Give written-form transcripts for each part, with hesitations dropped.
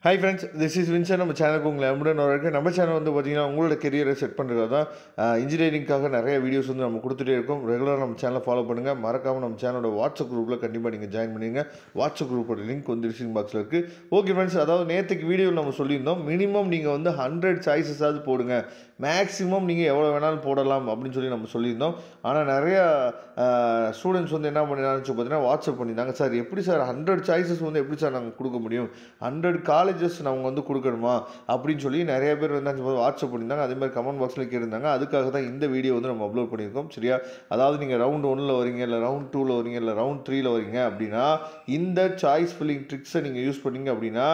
Hi friends, this is Vincent. நம்ம சேனலுக்கு உங்களை அன்புடன் வரவேற்கிறேன். நம்ம சேனல் வந்து பார்த்தீங்கன்னா உங்களோட கெரியரை செட் பண்ணுறது தான் இன்ஜினியரிங்காக நிறைய வீடியோஸ் வந்து நம்ம கொடுத்துட்டே இருக்கோம். ரெகுலராக நம்ம சேனலை ஃபாலோ பண்ணுங்கள். மறக்காமல் நம்ம சேனலோட வாட்ஸ்அப் குரூப்பில் கண்டிப்பாக நீங்கள் ஜாயின் பண்ணிடுங்க. வாட்ஸ்அப் குரூப்போட லிங்க் வந்து டிஸ்கிரிப்ஷன் பாக்ஸில் இருக்குது. ஓகே ஃப்ரெண்ட்ஸ், அதாவது நேற்றுக்கு வீடியோவில் நம்ம சொல்லியிருந்தோம், மினிமம் நீங்கள் வந்து 100 சாய்ஸஸாவது போடுங்க, மேக்ஸிமம் நீங்கள் எவ்வளோ வேணாலும் போடலாம் அப்படின்னு சொல்லி நம்ம சொல்லியிருந்தோம். ஆனால் நிறையா ஸ்டூடெண்ட்ஸ் வந்து என்ன பண்ணினான்னு பார்த்தீங்கன்னா வாட்ஸ்அப் பண்ணியிருந்தாங்க, சார் எப்படி சார் 100 சாய்ஸஸ் வந்து எப்படி சார் நாங்கள் கொடுக்க முடியும், 100 காலேஜஸ் நம்ம வந்து கொடுக்கணுமா அப்படின்னு சொல்லி நிறைய பேர் வந்து வாட்ஸ்அப் பண்ணியிருந்தாங்க. அதே மாதிரி கமெண்ட் பாக்ஸில் கேட்டிருந்தாங்க. அதுக்காக தான் இந்த வீடியோ வந்து நம்ம அப்லோட் பண்ணியிருக்கோம். சரியா, அதாவது நீங்கள் ரவுண்ட் 1ல் வரீங்க, இல்லை ரவுண்ட் 2ல் வரீங்க, இல்லை ரவுண்ட் 3ல் வரீங்க அப்படின்னா இந்த சாய்ஸ் ஃபில்லிங் ட்ரிக்ஸை நீங்கள் யூஸ் பண்ணீங்க அப்படின்னா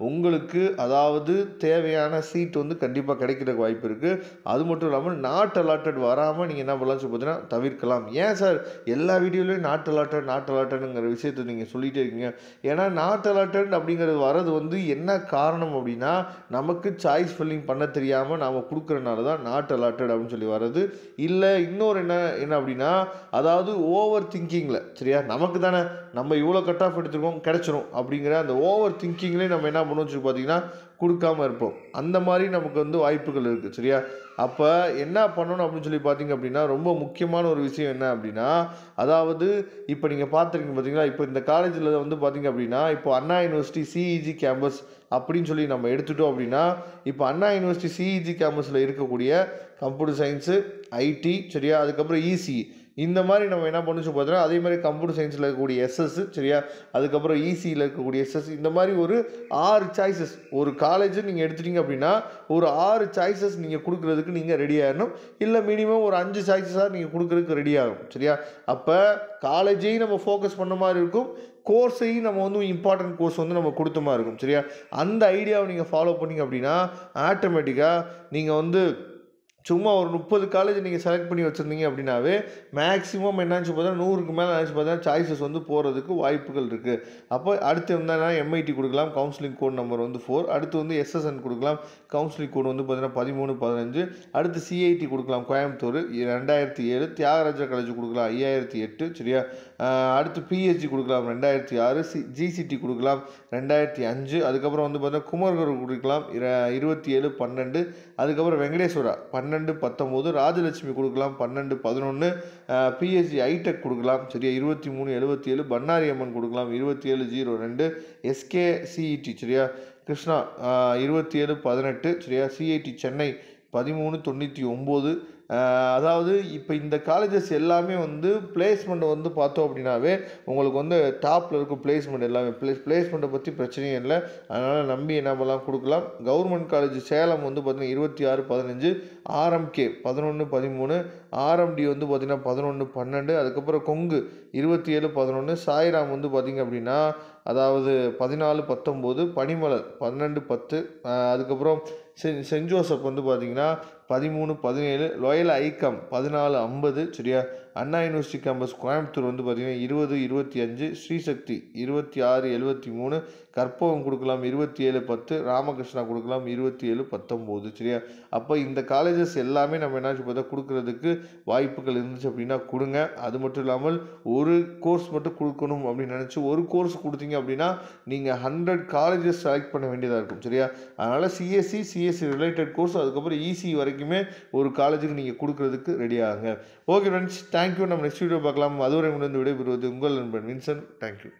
உங்களுக்கு அதாவது தேவையான சீட் வந்து கண்டிப்பாக கிடைக்கிறதுக்கு வாய்ப்பு இருக்குது. அது மட்டும் இல்லாமல் நாட் அலாட்டட் வராமல் நீங்கள் என்ன பண்ணலாம் சொல்லி பார்த்தீங்கன்னா தவிர்க்கலாம். ஏன் சார் எல்லா வீடியோலையும் நாட் அலாட்டட்ங்கிற விஷயத்தை நீங்கள் சொல்லிகிட்டே இருக்கீங்க? ஏன்னா நாட் அலாட்டட் அப்படிங்கிறது வர்றது வந்து என்ன காரணம் அப்படின்னா, நமக்கு சாய்ஸ் ஃபில்லிங் பண்ண தெரியாமல் நாம் கொடுக்குறனால தான் நாட் அலாட்டட் அப்படின்னு சொல்லி வர்றது. இல்லை இன்னொரு என்ன அப்படின்னா, அதாவது ஓவர் திங்கிங்கில், சரியா, நமக்கு தானே நம்ம இவ்வளோ கட் ஆஃப் எடுத்துருக்கோம் கிடைச்சிரும் அப்படிங்கிற அந்த ஓவர் திங்கிங்லேயே நம்ம என்ன பண்ணுவோம் சொல்லி பார்த்தீங்கன்னா கொடுக்காமல் இருப்போம். அந்த மாதிரி நமக்கு வந்து வாய்ப்புகள் இருக்குது. சரியா, அப்போ என்ன பண்ணணும் அப்படின்னு சொல்லி பார்த்தீங்க அப்படின்னா, ரொம்ப முக்கியமான ஒரு விஷயம் என்ன அப்படின்னா, அதாவது இப்போ நீங்கள் பார்த்துருக்கீங்க பார்த்தீங்களா, இப்போ இந்த காலேஜில் வந்து பார்த்தீங்க அப்படின்னா, இப்போ அண்ணா யூனிவர்சிட்டி சிஇஜி கேம்பஸ் அப்படின்னு சொல்லி நம்ம எடுத்துட்டோம் அப்படின்னா, இப்போ அண்ணா யூனிவர்சிட்டி சிஇஜி கேம்பஸில் இருக்கக்கூடிய கம்ப்யூட்டர் சயின்ஸு, ஐடி, சரியா, அதுக்கப்புறம் இசி, இந்த மாதிரி நம்ம என்ன பண்ணணும் பார்த்தீங்கன்னா, அதே மாதிரி கம்ப்யூட்டர் சயின்ஸில் இருக்கக்கூடிய எஸ்எஸ், சரியா, அதுக்கப்புறம் இசியில் இருக்கக்கூடிய எஸ்எஸ், இந்த மாதிரி ஒரு 6 சாய்ஸஸ் ஒரு காலேஜ் நீங்கள் எடுத்துட்டீங்க அப்படின்னா ஒரு 6 சாய்ஸஸ் நீங்கள் கொடுக்குறதுக்கு நீங்கள் ரெடி ஆகணும். இல்லை மினிமம் ஒரு 5 சாய்ஸஸாக நீங்கள் கொடுக்குறதுக்கு ரெடி ஆகும். சரியா, அப்போ காலேஜையும் நம்ம ஃபோக்கஸ் பண்ண மாதிரி இருக்கும், கோர்ஸையும் நம்ம வந்து இம்பார்ட்டன்ட் கோர்ஸ் வந்து நம்ம கொடுத்த மாதிரி இருக்கும். சரியா, அந்த ஐடியாவை நீங்கள் ஃபாலோ பண்ணிங்க அப்படின்னா ஆட்டோமேட்டிக்காக நீங்கள் வந்து சும்மா ஒரு 30 காலேஜ் நீங்கள் செலக்ட் பண்ணி வச்சுருந்தீங்க அப்படின்னாவே மேக்ஸிமம் என்னாச்சு பார்த்தா 100க்கு மேலே நினச்சி பார்த்தா சாய்ஸஸ் வந்து போகிறதுக்கு வாய்ப்புகள் இருக்குது. அப்போ அடுத்து வந்தால் எம்ஐடி கொடுக்கலாம், கவுன்சிலிங் கோட் நம்பர் வந்து 4, அடுத்து வந்து எஸ்எஸ்என் கொடுக்கலாம், கவுன்சிலிங் கோட் வந்து பார்த்தீங்கன்னா 13, 15, அடுத்து சிஐடி கொடுக்கலாம் கோயம்புத்தூர் 2007, தியாகராஜா காலேஜ் கொடுக்கலாம் 5008, சரியா, அடுத்து பிஹெச்டி கொடுக்கலாம் 2006, ஜிசிடி கொடுக்கலாம் 2005, அதுக்கப்புறம் வந்து பார்த்தீங்கன்னா குமர்கர் கொடுக்கலாம் 27, 12, அதுக்கப்புறம் வெங்கடேஸ்வரா 12, 19, ராஜலட்சுமி கொடுக்கலாம் 12, 11, பிஹெச்டி ஐடெக் கொடுக்கலாம், சரியா, 23, 77, பண்ணாரி அம்மன் கொடுக்கலாம் 2702, எஸ்கே சிஇடி, சரியா, கிருஷ்ணா 27, 18, சரியா, சிஐடி சென்னை 1399. அதாவது இப்போ இந்த காலேஜஸ் எல்லாமே வந்து பிளேஸ்மெண்ட் வந்து பார்த்தோம் அப்படின்னாவே உங்களுக்கு வந்து டாப்பில் இருக்கும் பிளேஸ்மெண்ட் எல்லாமே. பிளேஸ்மெண்ட்டை பற்றி பிரச்சனையும் இல்லை, அதனால் நம்பி என்ன பண்ணலாம் கொடுக்கலாம். கவர்மெண்ட் காலேஜ் சேலம் வந்து பார்த்திங்கன்னா 26, 15, ஆர்எம்கே 11, 13, ஆர்எம்டி வந்து பார்த்திங்கன்னா 11, 12, அதுக்கப்புறம் கொங்கு 27, 11, சாய்ராம் வந்து பார்த்திங்க அப்படின்னா அதாவது 14, 19, பனிமலர் 12, 10, அதுக்கப்புறம் சென்ட் ஜோசப் வந்து பார்த்திங்கன்னா 13, 17, லோயல் ஐகாம் 14, 50, சரியா, அண்ணா யூனிவர்சிட்டி கேம்பஸ் கோயம்புத்தூர் வந்து பார்த்திங்கன்னா 20, 25, ஸ்ரீசக்தி 26, 73, கற்பகம் கொடுக்கலாம் 27, 10, ராமகிருஷ்ணா கொடுக்கலாம் 27, 19, சரியா. அப்போ இந்த காலேஜஸ் எல்லாமே நம்ம என்னாச்சு பார்த்தா கொடுக்குறதுக்கு வாய்ப்புகள் இருந்துச்சு அப்படின்னா கொடுங்க. அது மட்டும் இல்லாமல் ஒரு கோர்ஸ் மட்டும் கொடுக்கணும் அப்படின்னு நினச்சி ஒரு கோர்ஸ் கொடுத்தீங்க அப்படின்னா நீங்கள் 100 காலேஜஸ் செலக்ட் பண்ண வேண்டியதாக இருக்கும். சரியா, அதனால் சிஎஸ்சி ரிலேட்டட் கோர்ஸ், அதுக்கப்புறம் இசி வரைக்குமே ஒரு காலேஜுக்கு நீங்கள் கொடுக்குறதுக்கு ரெடி ஆகுங்க. Okay friends, thank you. நம்ம நெக்ஸ்ட் வீடியோ பார்க்கலாம். அதுவரை விடைபெறுவது உங்கள் நண்பன் வின்சென்ட். தேங்க்யூ.